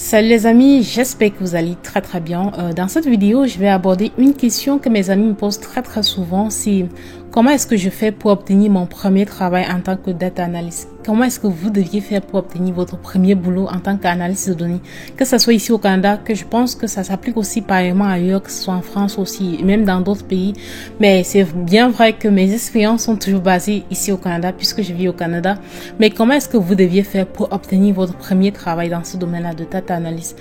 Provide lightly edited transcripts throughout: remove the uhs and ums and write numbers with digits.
Salut les amis, j'espère que vous allez très bien. Dans cette vidéo, je vais aborder une question que mes amis me posent très souvent, c'est comment est-ce que je fais pour obtenir mon premier travail en tant que data analyst? Comment est-ce que vous deviez faire pour obtenir votre premier boulot en tant qu'analyste de données? Que ce soit ici au Canada, que je pense que ça s'applique aussi pareillement ailleurs, que ce soit en France aussi, et même dans d'autres pays. Mais c'est bien vrai que mes expériences sont toujours basées ici au Canada, puisque je vis au Canada. Mais comment est-ce que vous deviez faire pour obtenir votre premier travail dans ce domaine-là de data analyst?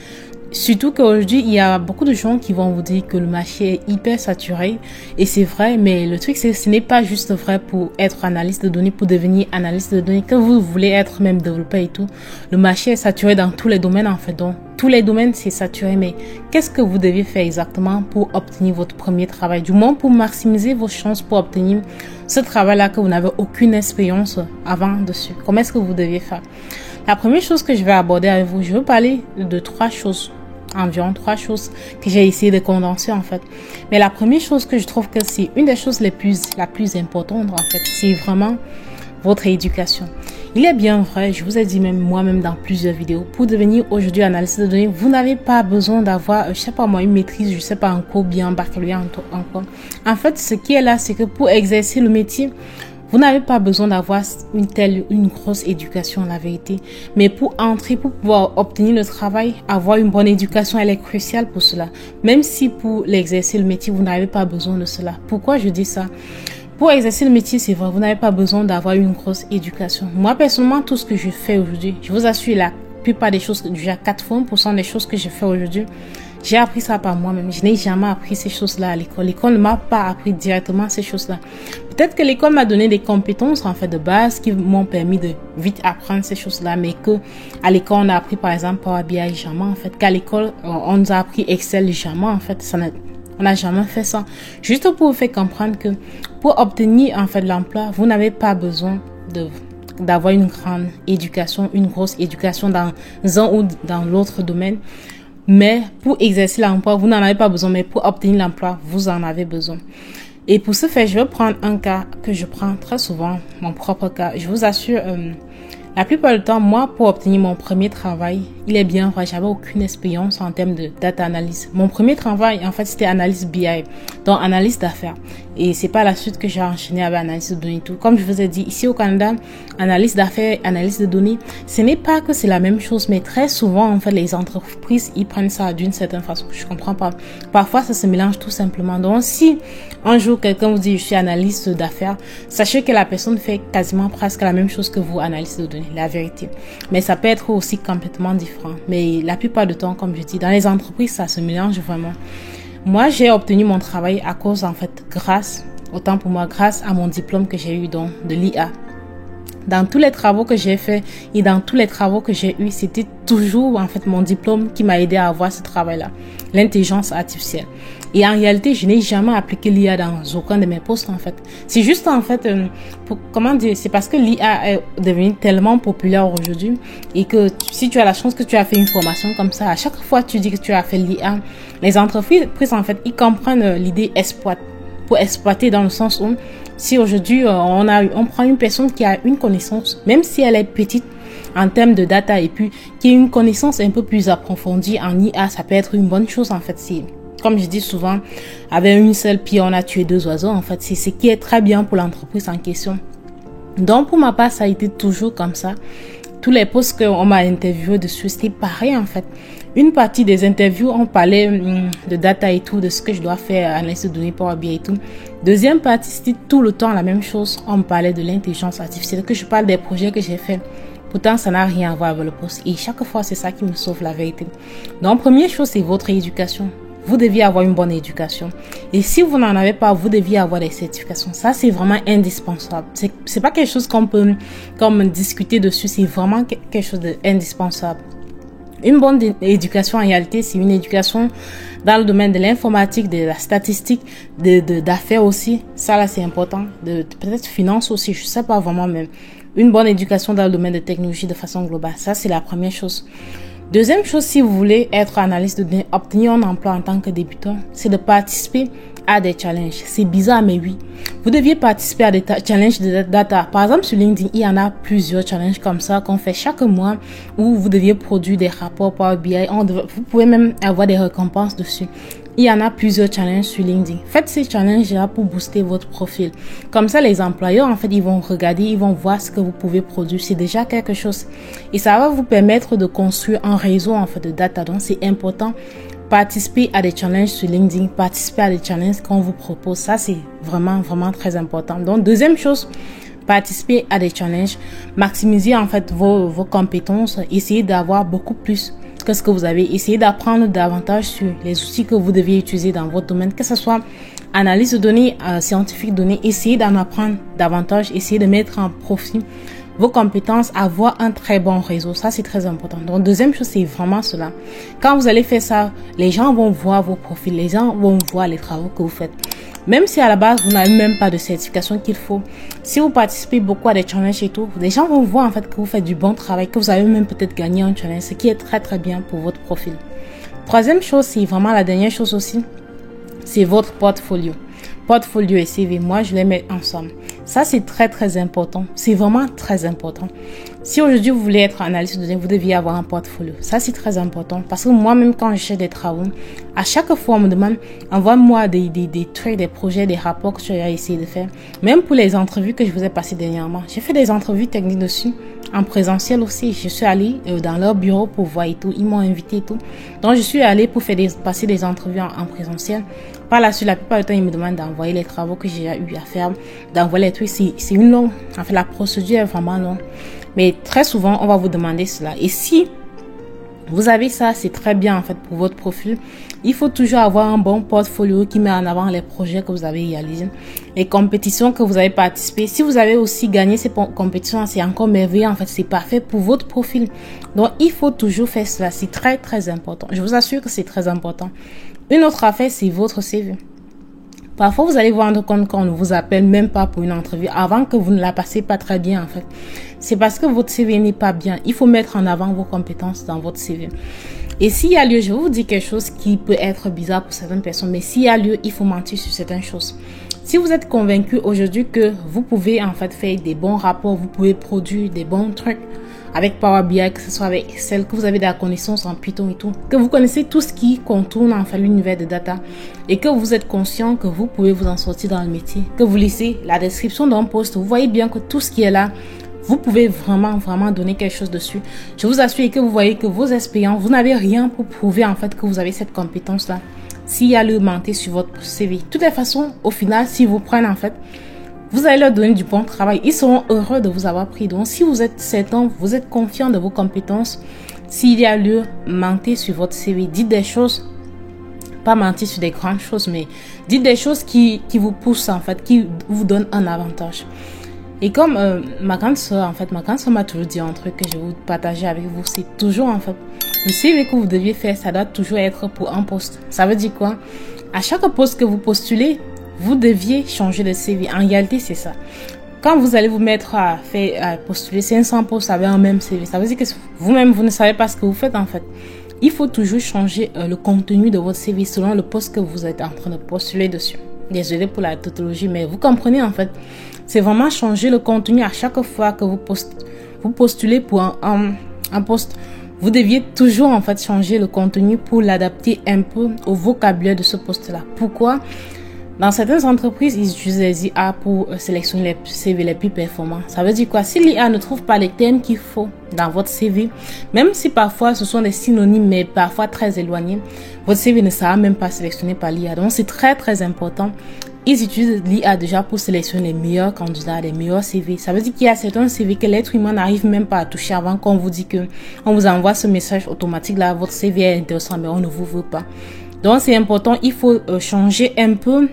Surtout qu'aujourd'hui, il y a beaucoup de gens qui vont vous dire que le marché est hyper saturé. Et c'est vrai, mais le truc, c'est que ce n'est pas juste vrai pour être analyste de données, pour devenir analyste de données, que vous voulez être même développeur et tout. Le marché est saturé dans tous les domaines, en fait. Donc, tous les domaines, c'est saturé. Mais qu'est-ce que vous devez faire exactement pour obtenir votre premier travail? Du moins, pour maximiser vos chances pour obtenir ce travail-là que vous n'avez aucune expérience avant dessus. Comment est-ce que vous devez faire? La première chose que je vais aborder avec vous, je veux parler de environ trois choses que j'ai essayé de condenser en fait. Mais la première chose que je trouve que c'est une des choses la plus importante en fait, c'est vraiment votre éducation. Il est bien vrai, je vous ai dit même moi-même dans plusieurs vidéos, pour devenir aujourd'hui analyste de données, vous n'avez pas besoin d'avoir, je sais pas moi, une maîtrise, je sais pas en quoi, bien baccalauréat en quoi. En fait, ce qui est là, c'est que pour exercer le métier, vous n'avez pas besoin d'avoir une grosse éducation, la vérité. Mais pour pouvoir obtenir le travail, avoir une bonne éducation, elle est cruciale pour cela. Même si pour l'exercer le métier, vous n'avez pas besoin de cela. Pourquoi je dis ça? Pour exercer le métier, c'est vrai, vous n'avez pas besoin d'avoir une grosse éducation. Moi, personnellement, tout ce que je fais aujourd'hui, je vous assure, la plupart des choses, déjà 80% des choses que je fais aujourd'hui, j'ai appris ça par moi-même. Je n'ai jamais appris ces choses-là à l'école. L'école ne m'a pas appris directement ces choses-là. Peut-être que l'école m'a donné des compétences, en fait, de base qui m'ont permis de vite apprendre ces choses-là, mais que à l'école, on a appris, par exemple, Power BI jamais, en fait. Qu'à l'école, on nous a appris Excel jamais, en fait. On n'a jamais fait ça. Juste pour vous faire comprendre que pour obtenir, en fait, l'emploi, vous n'avez pas besoin d'avoir une grande éducation, une grosse éducation dans un ou dans l'autre domaine. Mais pour exercer l'emploi, vous n'en avez pas besoin. Mais pour obtenir l'emploi, vous en avez besoin. Et pour ce faire, je vais prendre un cas que je prends très souvent, mon propre cas. Je vous assure, la plupart du temps, moi, pour obtenir mon premier travail, il est bien vrai, j'avais aucune expérience en termes de data analyse. Mon premier travail, en fait, c'était analyse BI, donc analyse d'affaires. Et c'est pas la suite que j'ai enchaîné avec analyse de données et tout. Comme je vous ai dit, ici au Canada, analyse d'affaires, analyse de données, ce n'est pas que c'est la même chose, mais très souvent, en fait, les entreprises, ils prennent ça d'une certaine façon. Je comprends pas. Parfois, ça se mélange tout simplement. Donc, si un jour, quelqu'un vous dit, je suis analyste d'affaires, sachez que la personne fait quasiment presque la même chose que vous, analyste de données, la vérité. Mais ça peut être aussi complètement différent. Mais la plupart du temps, comme je dis, dans les entreprises, ça se mélange vraiment. Moi, j'ai obtenu mon travail à cause, en fait, grâce à mon diplôme que j'ai eu de l'IA. Dans tous les travaux que j'ai faits et dans tous les travaux que j'ai eus, c'était toujours, en fait, mon diplôme qui m'a aidé à avoir ce travail-là. L'intelligence artificielle. Et en réalité, je n'ai jamais appliqué l'IA dans aucun de mes postes, en fait. C'est juste, en fait, c'est parce que l'IA est devenue tellement populaire aujourd'hui et que si tu as la chance que tu as fait une formation comme ça, à chaque fois que tu dis que tu as fait l'IA, les entreprises, en fait, ils comprennent l'idée pour exploiter dans le sens où si aujourd'hui, on prend une personne qui a une connaissance, même si elle est petite, en termes de data et puis qui a une connaissance un peu plus approfondie en IA, ça peut être une bonne chose, en fait. C'est, comme je dis souvent, avec une seule pierre, on a tué deux oiseaux, en fait. C'est ce qui est très bien pour l'entreprise en question. Donc, pour ma part, ça a été toujours comme ça. Tous les postes qu'on m'a interviewé dessus, c'était pareil, en fait. Une partie des interviews, on parlait de data et tout, de ce que je dois faire, analyse de données, Power BI et tout. Deuxième partie, c'était tout le temps la même chose. On me parlait de l'intelligence artificielle, que je parle des projets que j'ai faits. Pourtant, ça n'a rien à voir avec le poste. Et chaque fois, c'est ça qui me sauve la vérité. Donc, première chose, c'est votre éducation. Vous deviez avoir une bonne éducation. Et si vous n'en avez pas, vous deviez avoir des certifications. Ça, c'est vraiment indispensable. C'est pas quelque chose qu'on peut discuter dessus. C'est vraiment quelque chose d'indispensable. Une bonne éducation, en réalité, c'est une éducation dans le domaine de l'informatique, de la statistique, d'affaires aussi. Ça, là, c'est important. Peut-être finance aussi, je sais pas vraiment, mais une bonne éducation dans le domaine de technologie de façon globale. Ça, c'est la première chose. Deuxième chose, si vous voulez être analyste de données, obtenir un emploi en tant que débutant, c'est de participer à des challenges. C'est bizarre, mais oui. Vous deviez participer à des challenges de data. Par exemple, sur LinkedIn, il y en a plusieurs challenges comme ça qu'on fait chaque mois où vous deviez produire des rapports Power BI. Vous pouvez même avoir des récompenses dessus. Il y en a plusieurs challenges sur LinkedIn. Faites ces challenges-là pour booster votre profil. Comme ça, les employeurs, en fait, ils vont regarder, ils vont voir ce que vous pouvez produire. C'est déjà quelque chose. Et ça va vous permettre de construire un réseau, en fait, de data. Donc, c'est important. Participez à des challenges sur LinkedIn. Participez à des challenges qu'on vous propose. Ça, c'est vraiment, vraiment très important. Donc, deuxième chose, participez à des challenges. Maximisez, en fait, vos compétences. Essayez d'avoir beaucoup plus que ce que vous avez. Essayez d'apprendre davantage sur les outils que vous deviez utiliser dans votre domaine, que ce soit analyse de données, scientifique de données. Essayez d'en apprendre davantage. Essayez de mettre en profit vos compétences, avoir un très bon réseau. Ça, c'est très important. Donc, deuxième chose, c'est vraiment cela. Quand vous allez faire ça, les gens vont voir vos profils, les gens vont voir les travaux que vous faites. Même si à la base, vous n'avez même pas de certification qu'il faut, si vous participez beaucoup à des challenges et tout, les gens vont voir en fait que vous faites du bon travail, que vous avez même peut-être gagné un challenge, ce qui est très très bien pour votre profil. Troisième chose, c'est vraiment la dernière chose aussi, c'est votre portfolio. Portfolio et CV, moi je les mets ensemble. Ça c'est très très important, c'est vraiment très important. Si aujourd'hui vous voulez être analyste de données, vous deviez avoir un portfolio. Ça c'est très important parce que moi-même quand je fais des travaux, à chaque fois on me demande envoie-moi des trucs, des projets, des rapports que tu as essayé de faire. Même pour les entrevues que je vous ai passées dernièrement, j'ai fait des entrevues techniques dessus. En présentiel aussi, je suis allée dans leur bureau pour voir et tout. Ils m'ont invité et tout. Donc, je suis allée pour passer des entrevues en présentiel. Par la suite, la plupart du temps, ils me demandent d'envoyer les travaux que j'ai eu à faire, d'envoyer les trucs. C'est une longue. En fait, la procédure est vraiment longue. Mais très souvent, on va vous demander cela. Et si vous avez ça, c'est très bien en fait pour votre profil. Il faut toujours avoir un bon portfolio qui met en avant les projets que vous avez réalisés, les compétitions que vous avez participé. Si vous avez aussi gagné ces compétitions, c'est encore merveilleux en fait, c'est parfait pour votre profil. Donc, il faut toujours faire cela, c'est très très important. Je vous assure que c'est très important. Une autre affaire, c'est votre CV. Parfois, vous allez vous rendre compte qu'on ne vous appelle même pas pour une entrevue avant que vous ne la passez pas très bien, en fait. C'est parce que votre CV n'est pas bien. Il faut mettre en avant vos compétences dans votre CV. Et s'il y a lieu, je vais vous dire quelque chose qui peut être bizarre pour certaines personnes, mais s'il y a lieu, il faut mentir sur certaines choses. Si vous êtes convaincu aujourd'hui que vous pouvez, en fait, faire des bons rapports, vous pouvez produire des bons trucs, avec Power BI, que ce soit avec Excel, que vous avez de la connaissance en Python et tout, que vous connaissez tout ce qui contourne en fait l'univers de data et que vous êtes conscient que vous pouvez vous en sortir dans le métier, que vous lisez la description d'un poste, vous voyez bien que tout ce qui est là, vous pouvez vraiment donner quelque chose dessus. Je vous assure que vous voyez que vos expériences, vous n'avez rien pour prouver en fait que vous avez cette compétence-là. S'il y a le mentir sur votre CV. De toutes les façons, au final, si vous prenez en fait, vous allez leur donner du bon travail. Ils seront heureux de vous avoir pris. Donc, si vous êtes certain, vous êtes confiant de vos compétences, s'il y a lieu, mentez sur votre CV. Dites des choses, pas mentir sur des grandes choses, mais dites des choses qui vous poussent, en fait, qui vous donnent un avantage. Et comme ma grande soeur m'a toujours dit un truc que je vais vous partager avec vous, c'est toujours, en fait, le CV que vous deviez faire, ça doit toujours être pour un poste. Ça veut dire quoi? À chaque poste que vous postulez, vous deviez changer de CV. En réalité, c'est ça. Quand vous allez vous mettre à postuler 500 postes avec un même CV, ça veut dire que vous-même, vous ne savez pas ce que vous faites en fait. Il faut toujours changer le contenu de votre CV selon le poste que vous êtes en train de postuler dessus. Désolé pour la tautologie, mais vous comprenez en fait. C'est vraiment changer le contenu à chaque fois que vous postulez pour un poste. Vous deviez toujours en fait changer le contenu pour l'adapter un peu au vocabulaire de ce poste-là. Pourquoi? Dans certaines entreprises, ils utilisent les IA pour sélectionner les CV les plus performants. Ça veut dire quoi? Si l'IA ne trouve pas les termes qu'il faut dans votre CV, même si parfois ce sont des synonymes, mais parfois très éloignés, votre CV ne sera même pas sélectionné par l'IA. Donc, c'est très, très important. Ils utilisent l'IA déjà pour sélectionner les meilleurs candidats, les meilleurs CV. Ça veut dire qu'il y a certains CV que l'être humain n'arrive même pas à toucher avant qu'on vous dit que on vous envoie ce message automatique là, votre CV est intéressant, mais on ne vous veut pas. Donc, c'est important. Il faut changer un peu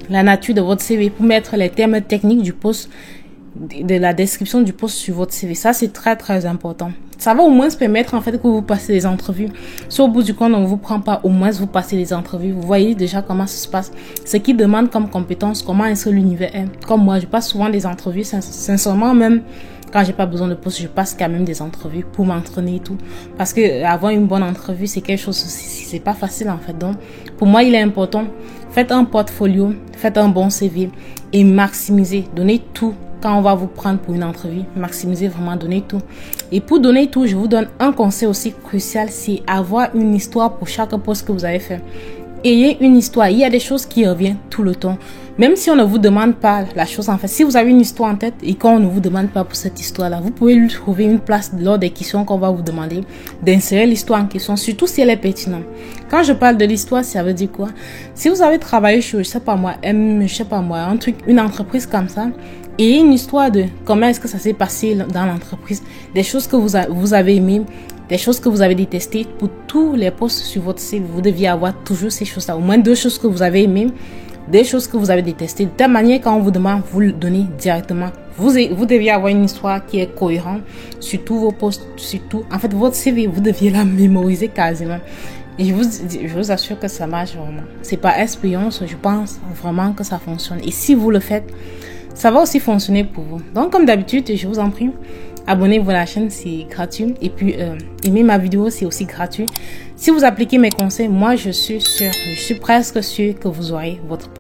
la nature de votre CV pour mettre les termes techniques du poste, de la description du poste sur votre CV. Ça, c'est très, très important. Ça va au moins se permettre, en fait, que vous passez des entrevues. Si au bout du compte, on ne vous prend pas, au moins vous passez des entrevues. Vous voyez déjà comment ça se passe. Ce qui demande comme compétence, comment est-ce que l'univers est. Comme moi, je passe souvent des entrevues, sincèrement, même Quand j'ai pas besoin de poste, je passe quand même des entrevues pour m'entraîner et tout. Parce que avoir une bonne entrevue, c'est quelque chose, c'est pas facile en fait. Donc, pour moi, il est important. Faites un portfolio, faites un bon CV et maximisez. Donnez tout. Quand on va vous prendre pour une entrevue, maximisez vraiment, donnez tout. Et pour donner tout, je vous donne un conseil aussi crucial, c'est avoir une histoire pour chaque poste que vous avez fait. Ayez une histoire. Il y a des choses qui reviennent tout le temps. Même si on ne vous demande pas la chose en fait. Si vous avez une histoire en tête et qu'on ne vous demande pas pour cette histoire-là, vous pouvez lui trouver une place lors des questions qu'on va vous demander d'insérer l'histoire en question, surtout si elle est pertinente. Quand je parle de l'histoire, ça veut dire quoi? Si vous avez travaillé sur, je sais pas moi, un truc, une entreprise comme ça, et une histoire de comment est-ce que ça s'est passé dans l'entreprise, des choses que vous avez aimées, des choses que vous avez détestées. Pour tous les postes sur votre CV, vous deviez avoir toujours ces choses-là. Au moins 2 choses que vous avez aimées, des choses que vous avez détestées. De telle manière, quand on vous demande, vous le donnez directement. Vous deviez avoir une histoire qui est cohérente sur tous vos postes, sur tout. En fait, votre CV, vous deviez la mémoriser quasiment. Et je vous assure que ça marche vraiment. C'est pas expérience, je pense vraiment que ça fonctionne. Et si vous le faites, ça va aussi fonctionner pour vous. Donc, comme d'habitude, je vous en prie, abonnez-vous à la chaîne, c'est gratuit. Et puis, aimez ma vidéo, c'est aussi gratuit. Si vous appliquez mes conseils, moi, je suis presque sûre que vous aurez votre